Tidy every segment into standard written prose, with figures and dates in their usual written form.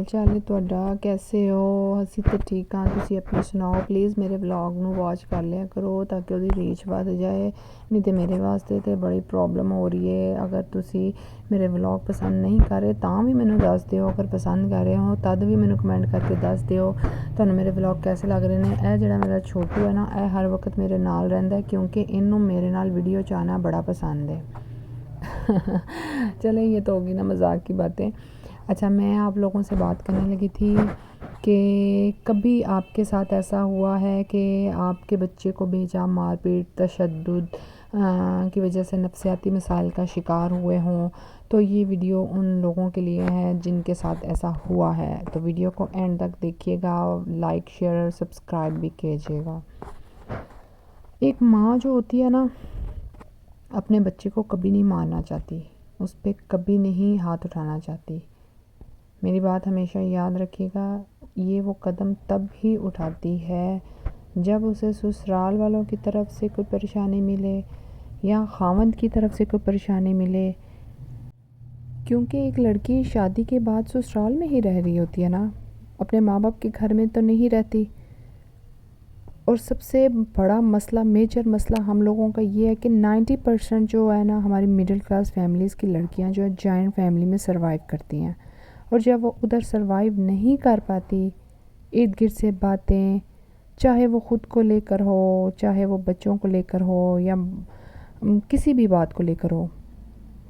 ਹਾਲ ਚਾਲ ਹੈ ਤੁਹਾਡਾ? ਕੈਸੇ ਹੋ? ਅਸੀਂ ਤਾਂ ਠੀਕ ਹਾਂ, ਤੁਸੀਂ ਆਪਣੀ ਸੁਣਾਓ। ਪਲੀਜ਼ ਮੇਰੇ ਵਲੌਗ ਨੂੰ ਵਾਚ ਕਰ ਲਿਆ ਕਰੋ ਤਾਂ ਕਿ ਉਹਦੀ ਰੀਚ ਵੱਧ ਜਾਏ, ਨਹੀਂ ਤਾਂ ਮੇਰੇ ਵਾਸਤੇ ਤਾਂ ਬੜੀ ਪ੍ਰੋਬਲਮ ਹੋ ਰਹੀ ਹੈ। ਅਗਰ ਤੁਸੀਂ ਮੇਰੇ ਵਲੌਗ ਪਸੰਦ ਨਹੀਂ ਕਰ ਰਹੇ ਤਾਂ ਵੀ ਮੈਨੂੰ ਦੱਸ ਦਿਓ, ਅਗਰ ਪਸੰਦ ਕਰ ਰਹੇ ਹੋ ਤਦ ਵੀ ਮੈਨੂੰ ਕਮੈਂਟ ਕਰਕੇ ਦੱਸ ਦਿਓ ਤੁਹਾਨੂੰ ਮੇਰੇ ਵਲੌਗ ਕੈਸੇ ਲੱਗ ਰਹੇ ਨੇ। ਇਹ ਜਿਹੜਾ ਮੇਰਾ ਛੋਟੂ ਹੈ ਨਾ, ਇਹ ਹਰ ਵਕਤ ਮੇਰੇ ਨਾਲ ਰਹਿੰਦਾ ਕਿਉਂਕਿ ਇਹਨੂੰ ਮੇਰੇ ਨਾਲ ਵੀਡੀਓ 'ਚ ਆਉਣਾ ਬੜਾ पसंद है। चलें, ये तो होगी ना मजाक की बातें। अच्छा, मैं आप लोगों से बात करने लगी थी कि कभी आपके साथ ऐसा हुआ है कि आपके बच्चे को बेजा मारपीट तशद्दुद की वजह से नफ्सियाती मसाइल का शिकार हुए हों, तो ये वीडियो उन लोगों के लिए है जिनके साथ ऐसा हुआ है। तो वीडियो को एंड तक देखिएगा, लाइक शेयर और सब्सक्राइब भी कीजिएगा। एक माँ जो होती है ना, अपने बच्चे को कभी नहीं मारना चाहती, उस पर कभी नहीं हाथ उठाना चाहती। मेरी बात हमेशा याद रखिएगा, ये वो कदम तब ही उठाती है जब उसे ससुराल वालों की तरफ से कोई परेशानी मिले या खावंद की तरफ से कोई परेशानी मिले, क्योंकि एक लड़की शादी के बाद ससुराल में ही रह रही होती है ना, अपने माँ बाप के घर में तो नहीं रहती। और सबसे बड़ा मसला, मेजर मसला हम लोगों का ये है कि 90% जो है ना, हमारी मिडिल क्लास फैमिलीज़ की लड़कियां जो है जॉइंट फैमिली में सरवाइव करती हैं। और जब वो उधर सरवाइव नहीं कर पाती, इर्द गिर्द से बातें, चाहे वो ख़ुद को लेकर हो, चाहे वो बच्चों को लेकर हो या किसी भी बात को लेकर हो,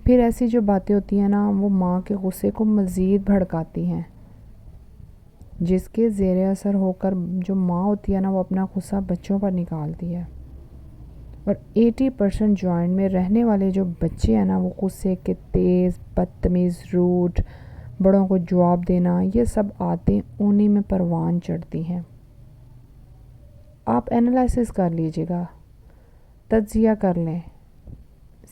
फिर ऐसी जो बातें होती हैं ना, वो माँ के गुस्से को मज़ीद भड़काती हैं, जिसके ज़ेर असर होकर जो माँ होती है ना, वो अपना गुस्सा बच्चों पर निकालती है। और 80% जॉइंट में रहने वाले जो बच्चे हैं ना, वो गुस्से के तेज़, बदतमीज़, रूड, बड़ों को जवाब देना, ये सब आते उन्हीं में परवान चढ़ती हैं। आप एनालिसिस कर लीजिएगा, तज्जिया कर लें।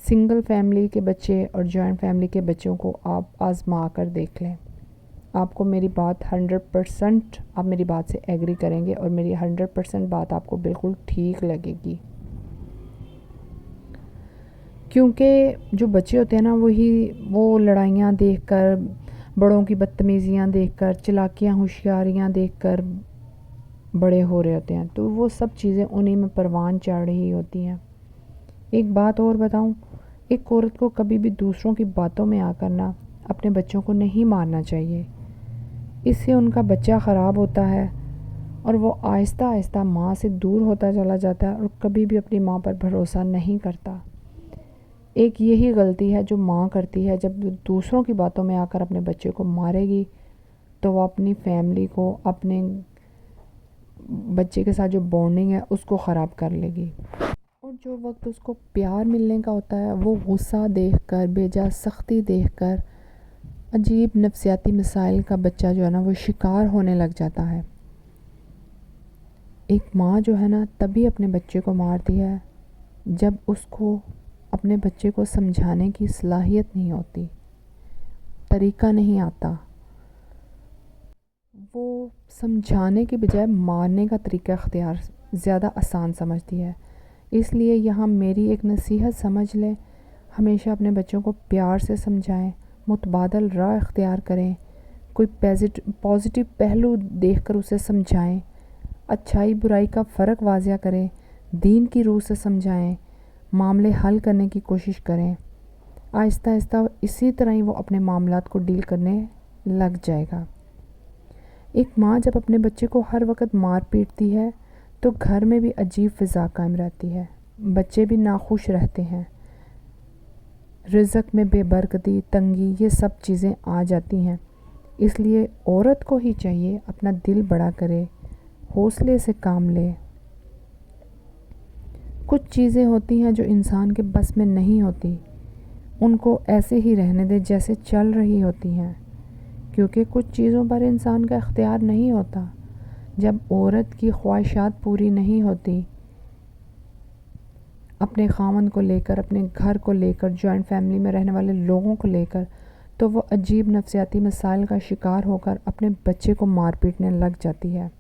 सिंगल फैमिली के बच्चे और जॉइंट फैमिली के बच्चों को आप आज़मा कर देख लें। आपको मेरी बात 100%, आप मेरी बात से एग्री करेंगे और मेरी 100% बात आपको बिल्कुल ठीक लगेगी। क्योंकि जो बच्चे होते हैं ना, वो लड़ाइयाँ देखकर, बड़ों की बदतमीज़ियाँ देखकर, चालाकियाँ होशियारियाँ देखकर बड़े हो रहे होते हैं, तो वो सब चीज़ें उन्हीं में परवान चढ़ रही होती हैं। एक बात और बताऊं, एक औरत को कभी भी दूसरों की बातों में आकर ना अपने बच्चों को नहीं मारना चाहिए। इससे उनका बच्चा ख़राब होता है और वो आहिस्ता आहिस्ता माँ से दूर होता चला जाता है और कभी भी अपनी माँ पर भरोसा नहीं करता। एक यही गलती है जो माँ करती है, जब दूसरों की बातों में आकर अपने बच्चे को मारेगी तो वो अपनी फैमिली को, अपने बच्चे के साथ जो बॉन्डिंग है उसको ख़राब कर लेगी। और जो वक्त उसको प्यार मिलने का होता है, वो गुस्सा देखकर, बेजा सख्ती देखकर अजीब नफ्सियाती मसाइल का बच्चा जो है ना, वो शिकार होने लग जाता है। एक माँ जो है ना, तभी अपने बच्चे को मारती है जब उसको अपने बच्चे को समझाने की सलाहियत नहीं होती, तरीका नहीं आता। वो समझाने के बजाय मारने का तरीका अख्तियार ज़्यादा आसान समझती है। इसलिए यहाँ मेरी एक नसीहत समझ लें, हमेशा अपने बच्चों को प्यार से समझाएं, मुतबादल राह इख्तियार करें, कोई पॉजिटिव पहलू देखकर उसे समझाएं, अच्छाई बुराई का फ़र्क वाज़िया करें, दीन की रूह से समझाएं, मामले हल करने की कोशिश करें। आहिस्ता आहिस्ता इसी तरह ही वो अपने मामलात को डील करने लग जाएगा। एक माँ जब अपने बच्चे को हर वक्त मार पीटती है तो घर में भी अजीब फ़िज़ा कायम रहती है, बच्चे भी नाखुश रहते हैं, रिज़्क़ में बेबरकती, तंगी, ये सब चीज़ें आ जाती हैं। इसलिए औरत को ही चाहिए अपना दिल बड़ा करे, हौसले से काम ले। कुछ चीज़ें होती हैं जो इंसान के बस में नहीं होती, उनको ऐसे ही रहने दे जैसे चल रही होती हैं, क्योंकि कुछ चीज़ों पर इंसान का इख्तियार नहीं होता। जब औरत की ख्वाहिशात पूरी नहीं होती, अपने खामन को लेकर, अपने घर को लेकर, जॉइंट फैमिली में रहने वाले लोगों को लेकर, तो वो अजीब नफ्सियाती मसाइल का शिकार होकर अपने बच्चे को मार पीटने लग जाती है।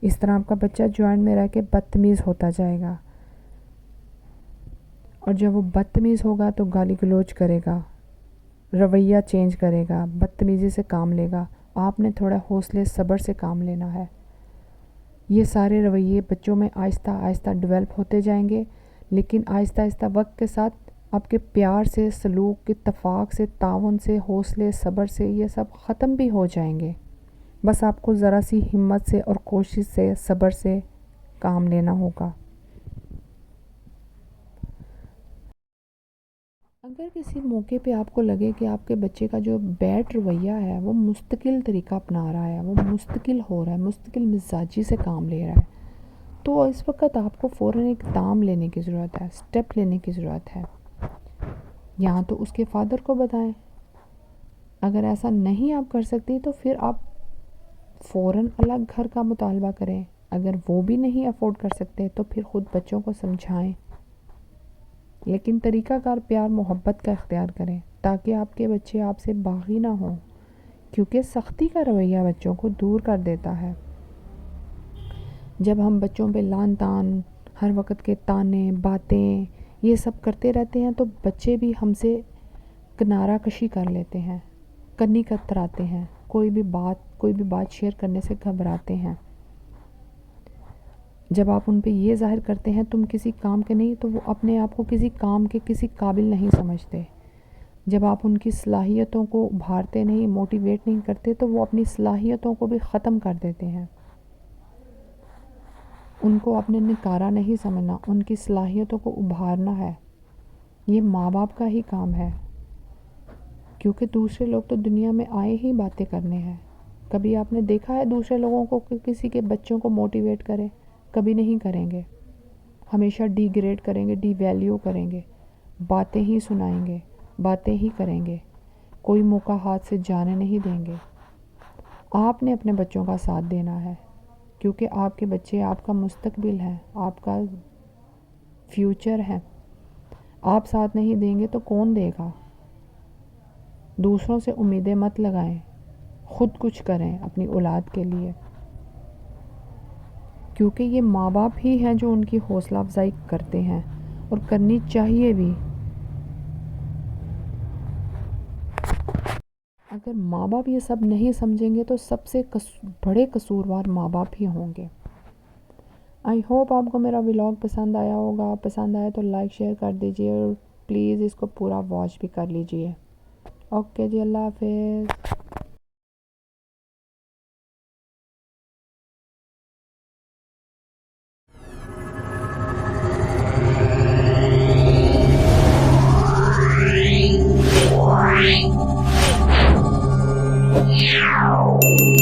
इस तरह आपका बच्चा जॉइंट में रह के बदतमीज़ होता जाएगा, और जब वो बदतमीज़ होगा तो गाली गलौज करेगा, रवैया चेंज करेगा, बदतमीज़ी से काम लेगा, آپ نے تھوڑا حوصلے صبر سے کام لینا ہے. یہ سارے رویے بچوں میں آہستہ آہستہ ڈیولپ ہوتے جائیں گے، لیکن آہستہ آہستہ وقت کے ساتھ آپ کے پیار سے، سلوک، اتفاق سے، تعاون سے، حوصلے صبر سے یہ سب ختم بھی ہو جائیں گے. بس آپ کو ذرا سی ہمت سے اور کوشش سے، صبر سے کام لینا ہوگا. اگر کسی موقع پہ آپ کو لگے کہ آپ کے بچے کا جو بیڈ رویہ ہے وہ مستقل طریقہ اپنا رہا ہے، وہ مستقل ہو رہا ہے، مستقل مزاجی سے کام لے رہا ہے، تو اس وقت آپ کو فوراً اقدام لینے کی ضرورت ہے، سٹیپ لینے کی ضرورت ہے. یہاں تو اس کے فادر کو بتائیں. اگر ایسا نہیں آپ کر سکتی تو پھر آپ فوراً الگ گھر کا مطالبہ کریں. اگر وہ بھی نہیں افورڈ کر سکتے تو پھر خود بچوں کو سمجھائیں، لیکن طریقہ کار پیار محبت کا اختیار کریں تاکہ آپ کے بچے آپ سے باغی نہ ہوں، کیونکہ سختی کا رویہ بچوں کو دور کر دیتا ہے. جب ہم بچوں پہ لان تان، ہر وقت کے تانے باتیں یہ سب کرتے رہتے ہیں تو بچے بھی ہم سے کنارہ کشی کر لیتے ہیں، کنی کتراتے ہیں، کوئی بھی بات شیئر کرنے سے گھبراتے ہیں. جب آپ ان پہ یہ ظاہر کرتے ہیں تم کسی کام کے نہیں، تو وہ اپنے آپ کو کسی کام کے کسی قابل نہیں سمجھتے. جب آپ ان کی صلاحیتوں کو ابھارتے نہیں، موٹیویٹ نہیں کرتے، تو وہ اپنی صلاحیتوں کو بھی ختم کر دیتے ہیں. ان کو اپنے نکارہ نہیں سمجھنا، ان کی صلاحیتوں کو ابھارنا ہے. یہ ماں باپ کا ہی کام ہے، کیونکہ دوسرے لوگ تو دنیا میں آئے ہی باتیں کرنے ہیں. کبھی آپ نے دیکھا ہے دوسرے لوگوں کو کہ کسی کے بچوں کو موٹیویٹ کرے؟ کبھی نہیں کریں گے. ہمیشہ ڈی گریڈ کریں گے، ڈی ویلیو کریں گے، باتیں ہی سنائیں گے، باتیں ہی کریں گے، کوئی موقع ہاتھ سے جانے نہیں دیں گے. آپ نے اپنے بچوں کا ساتھ دینا ہے، کیونکہ آپ کے بچے آپ کا مستقبل ہے، آپ کا فیوچر ہے. آپ ساتھ نہیں دیں گے تو کون دے گا؟ دوسروں سے امیدیں مت لگائیں، خود کچھ کریں اپنی اولاد کے لیے، کیونکہ یہ ماں باپ ہی ہیں جو ان کی حوصلہ افزائی کرتے ہیں، اور کرنی چاہیے بھی. اگر ماں باپ یہ سب نہیں سمجھیں گے تو سب سے بڑے قصوروار ماں باپ ہی ہوں گے. آئی ہوپ آپ کو میرا ولاگ پسند آیا ہوگا. پسند آیا تو لائک شیئر کر دیجئے، اور پلیز اس کو پورا واچ بھی کر لیجئے. اوکے جی، اللہ حافظ. Meow.